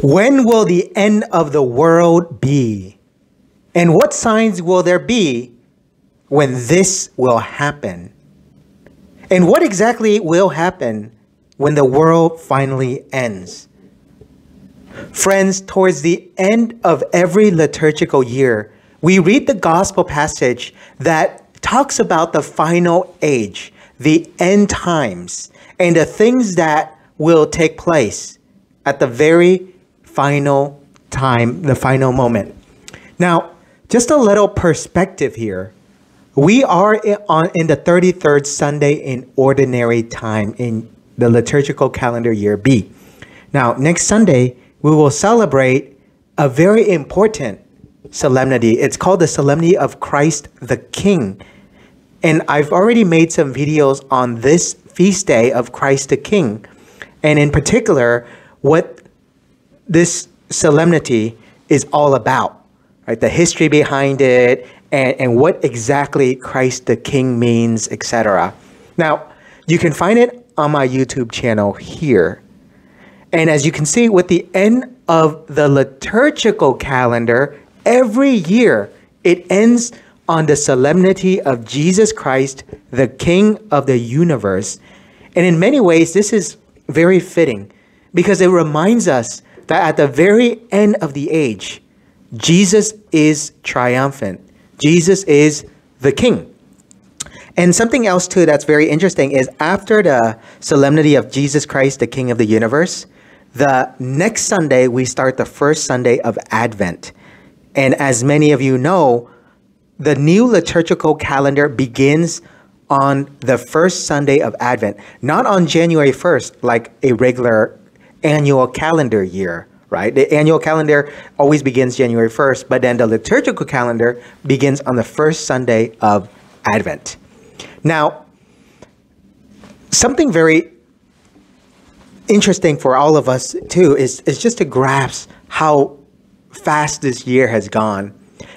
When will the end of the world be? And what signs will there be when this will happen? And what exactly will happen when the world finally ends? Friends, towards the end of every liturgical year, we read the gospel passage that talks about the final age, the end times, and the things that will take place at the very final time, the final moment. Now, just a little perspective here. We are in the 33rd Sunday in Ordinary Time in the liturgical calendar year B. Now, next Sunday, we will celebrate a very important solemnity. It's called the Solemnity of Christ the King. And I've already made some videos on this feast day of Christ the King. And in particular, what this solemnity is all about, right? The history behind it and what exactly Christ the King means, etc. Now, you can find it on my YouTube channel here. And as you can see, with the end of the liturgical calendar, every year it ends on the solemnity of Jesus Christ, the King of the universe. And in many ways, this is very fitting because it reminds us that at the very end of the age, Jesus is triumphant. Jesus is the King. And something else too that's very interesting is after the solemnity of Jesus Christ, the King of the universe, the next Sunday, we start the first Sunday of Advent. And as many of you know, the new liturgical calendar begins on the first Sunday of Advent, not on January 1st, like a regular annual calendar year, right? The annual calendar always begins January 1st, but then the liturgical calendar begins on the first Sunday of Advent. Now, something very interesting for all of us too is just to grasp how fast this year has gone.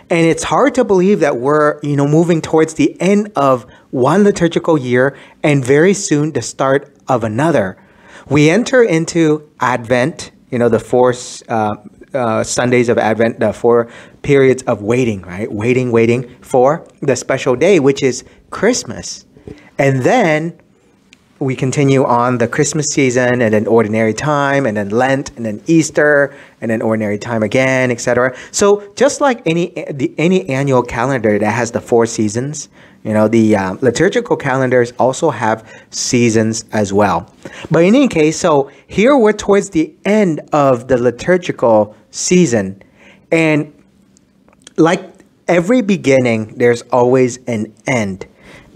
And it's hard to believe that we're, moving towards the end of one liturgical year and very soon the start of another. We enter into Advent, the four Sundays of Advent, the 4 periods of waiting, right? Waiting for the special day, which is Christmas. And then we continue on the Christmas season and then Ordinary Time and then Lent and then Easter and then Ordinary Time again, etc. So just like any annual calendar that has the 4 seasons, the liturgical calendars also have seasons as well. But in any case, so here we're towards the end of the liturgical season. And like every beginning, there's always an end.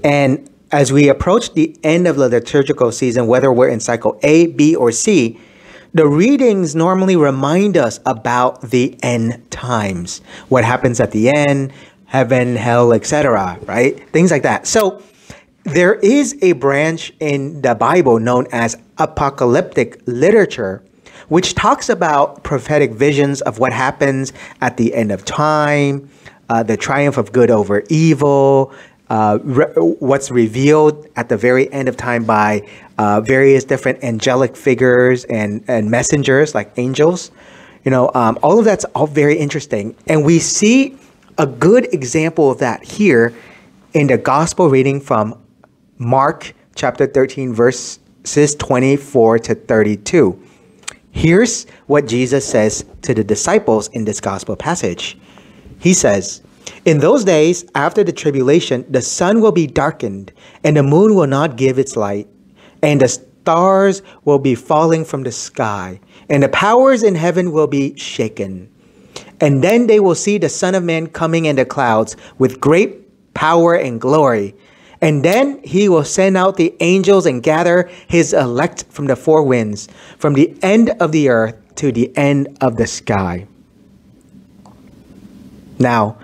And as we approach the end of the liturgical season, whether we're in cycle A, B, or C, the readings normally remind us about the end times. What happens at the end, heaven, hell, etc., right? Things like that. So there is a branch in the Bible known as Apocalyptic Literature, which talks about prophetic visions of what happens at the end of time, the triumph of good over evil, what's revealed at the very end of time by various different angelic figures and messengers like angels. All of that's all very interesting. And we see a good example of that here in the gospel reading from Mark chapter 13, verses 24 to 32. Here's what Jesus says to the disciples in this gospel passage. He says, "In those days, after the tribulation, the sun will be darkened, and the moon will not give its light, and the stars will be falling from the sky, and the powers in heaven will be shaken. And then they will see the Son of Man coming in the clouds with great power and glory. And then he will send out the angels and gather his elect from the 4 winds, from the end of the earth to the end of the sky." Now,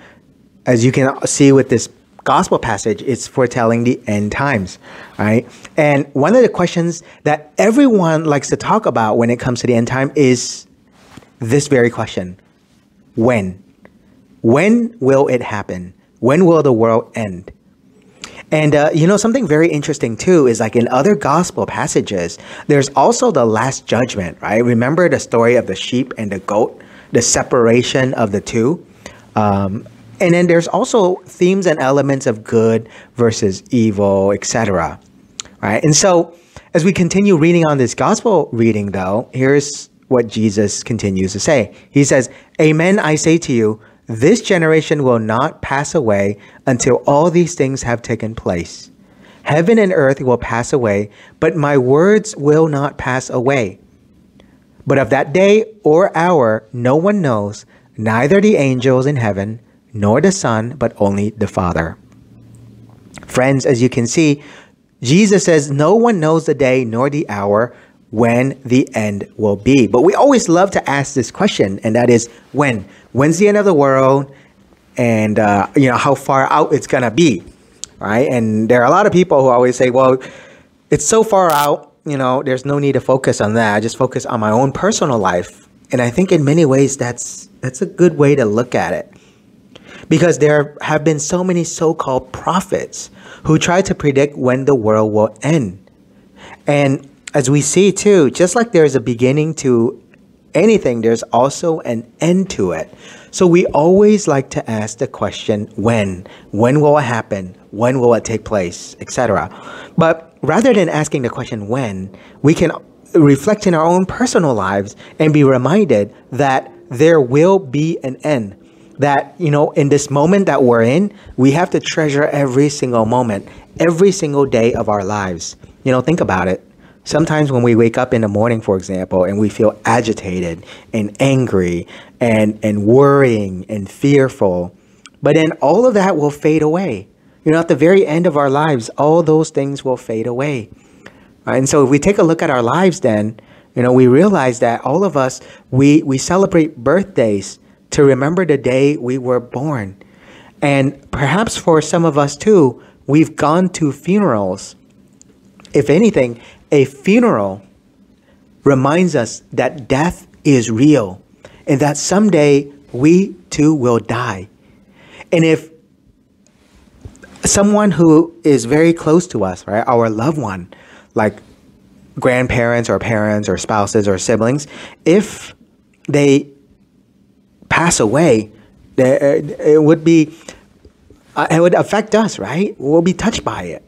as you can see with this gospel passage, it's foretelling the end times, right? And one of the questions that everyone likes to talk about when it comes to the end time is this very question. When? When will it happen? When will the world end? And, something very interesting too is like in other gospel passages, there's also the last judgment, right? Remember the story of the sheep and the goat, the separation of the two? And then there's also themes and elements of good versus evil, etc. Right? And so as we continue reading on this gospel reading, though, here's what Jesus continues to say. He says, "Amen, I say to you, this generation will not pass away until all these things have taken place. Heaven and earth will pass away, but my words will not pass away. But of that day or hour, no one knows, neither the angels in heaven, nor the Son, but only the Father." Friends, as you can see, Jesus says no one knows the day nor the hour when the end will be. But we always love to ask this question, and that is when? When's the end of the world? And, how far out it's going to be, right? And there are a lot of people who always say, well, it's so far out, there's no need to focus on that. I just focus on my own personal life. And I think in many ways, that's a good way to look at it. Because there have been so many so-called prophets who try to predict when the world will end. And as we see too, just like there's a beginning to anything, there's also an end to it. So we always like to ask the question, when? When will it happen? When will it take place? Etc. But rather than asking the question when, we can reflect in our own personal lives and be reminded that there will be an end. That, in this moment that we're in, we have to treasure every single moment, every single day of our lives. Think about it. Sometimes when we wake up in the morning, for example, and we feel agitated and angry and worrying and fearful, but then all of that will fade away. At the very end of our lives, all those things will fade away. Right? And so if we take a look at our lives then, we realize that all of us, we celebrate birthdays to remember the day we were born. And perhaps for some of us too, we've gone to funerals. If anything, a funeral reminds us that death is real and that someday we too will die. And if someone who is very close to us, right, our loved one, like grandparents or parents or spouses or siblings, if they pass away, it would affect us, right? We'll be touched by it.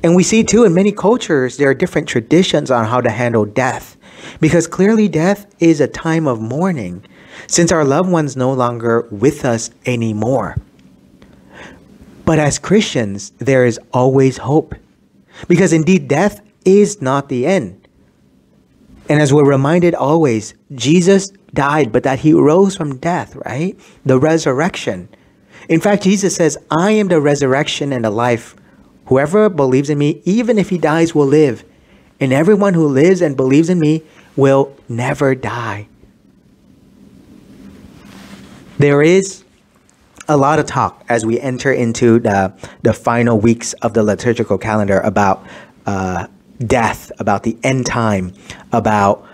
And we see too in many cultures, there are different traditions on how to handle death, because clearly death is a time of mourning since our loved one's no longer with us anymore. But as Christians, there is always hope, because indeed death is not the end. And as we're reminded always, Jesus died, but that he rose from death, right? The resurrection. In fact, Jesus says, "I am the resurrection and the life. Whoever believes in me, even if he dies, will live. And everyone who lives and believes in me will never die." There is a lot of talk as we enter into the final weeks of the liturgical calendar about death, about the end time, about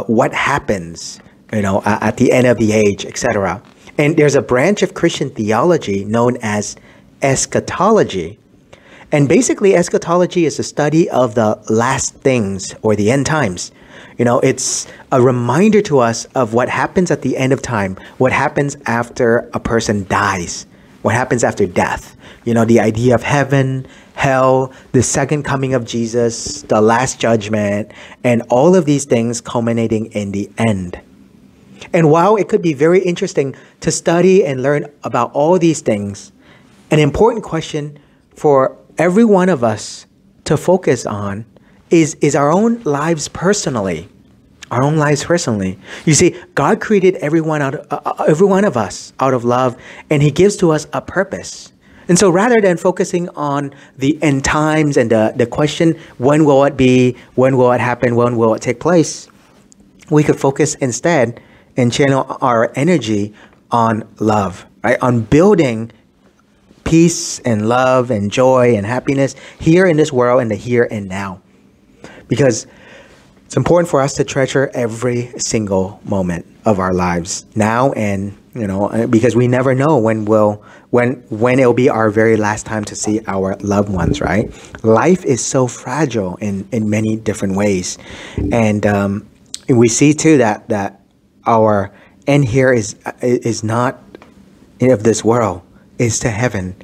what happens, at the end of the age, etc. And there's a branch of Christian theology known as Eschatology. And basically, eschatology is the study of the last things or the end times. It's a reminder to us of what happens at the end of time, what happens after a person dies, what happens after death. The idea of heaven, hell, the second coming of Jesus, the last judgment, and all of these things culminating in the end. And while it could be very interesting to study and learn about all these things, an important question for every one of us to focus on is our own lives personally. Our own lives personally. You see, God created every one of us out of love, and he gives to us a purpose. And so rather than focusing on the end times and the question, when will it be, when will it happen, when will it take place, we could focus instead and channel our energy on love, right? On building peace and love and joy and happiness here in this world, in the here and now. Because it's important for us to treasure every single moment of our lives now and because we never know when it'll be our very last time to see our loved ones, right? Life is so fragile in many different ways. And we see too that our end here is not of this world, is to heaven.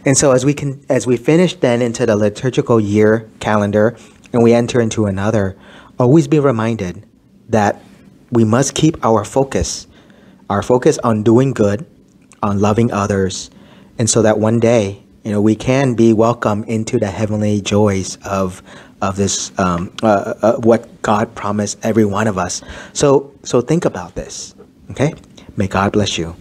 And so as we finish then into the liturgical year calendar and we enter into another, always be reminded that we must keep our focus on doing good, on loving others, and so that one day, we can be welcomed into the heavenly joys of this, what God promised every one of us. So think about this, okay? May God bless you.